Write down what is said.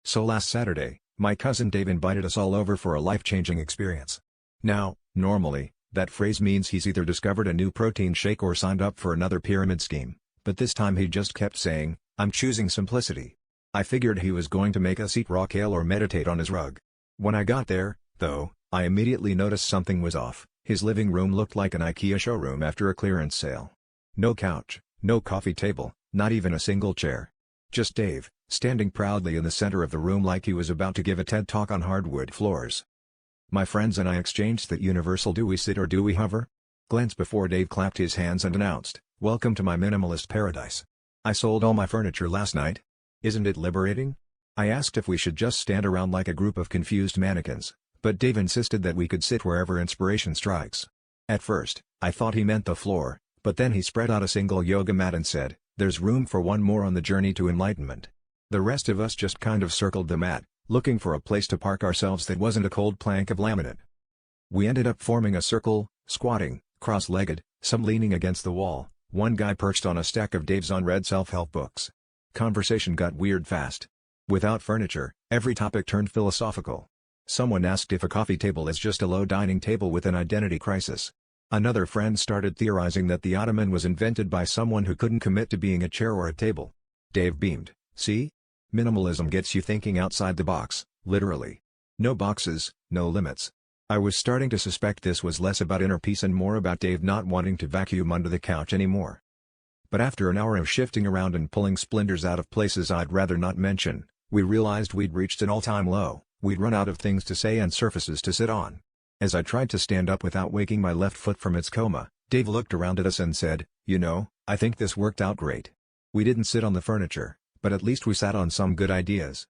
So last Saturday, my cousin Dave invited us all over for a life-changing experience. Now, normally, that phrase means he's either discovered a new protein shake or signed up for another pyramid scheme, but this time he just kept saying, "I'm choosing simplicity." I figured he was going to make us eat raw kale or meditate on his rug. When I got there, though, I immediately noticed something was off. His living room looked like an IKEA showroom after a clearance sale. No couch, no coffee table, not even a single chair. Just Dave, standing proudly in the center of the room like he was about to give a TED Talk on hardwood floors. My friends and I exchanged that universal "do we sit or do we hover?" glance before Dave clapped his hands and announced, "Welcome to my minimalist paradise. I sold all my furniture last night. Isn't it liberating?" I asked if we should just stand around like a group of confused mannequins, but Dave insisted that we could sit wherever inspiration strikes. At first, I thought he meant the floor, but then he spread out a single yoga mat and said, "There's room for one more on the journey to enlightenment." The rest of us just kind of circled the mat, looking for a place to park ourselves that wasn't a cold plank of laminate. We ended up forming a circle, squatting, cross-legged, some leaning against the wall, one guy perched on a stack of Dave's unread self-help books. Conversation got weird fast. Without furniture, every topic turned philosophical. Someone asked if a coffee table is just a low dining table with an identity crisis. Another friend started theorizing that the ottoman was invented by someone who couldn't commit to being a chair or a table. Dave beamed, "See? Minimalism gets you thinking outside the box, literally. No boxes, no limits." I was starting to suspect this was less about inner peace and more about Dave not wanting to vacuum under the couch anymore. But after an hour of shifting around and pulling splinters out of places I'd rather not mention, we realized we'd reached an all-time low. We'd run out of things to say and surfaces to sit on. As I tried to stand up without waking my left foot from its coma, Dave looked around at us and said, "You know, I think this worked out great. We didn't sit on the furniture, but at least we sat on some good ideas."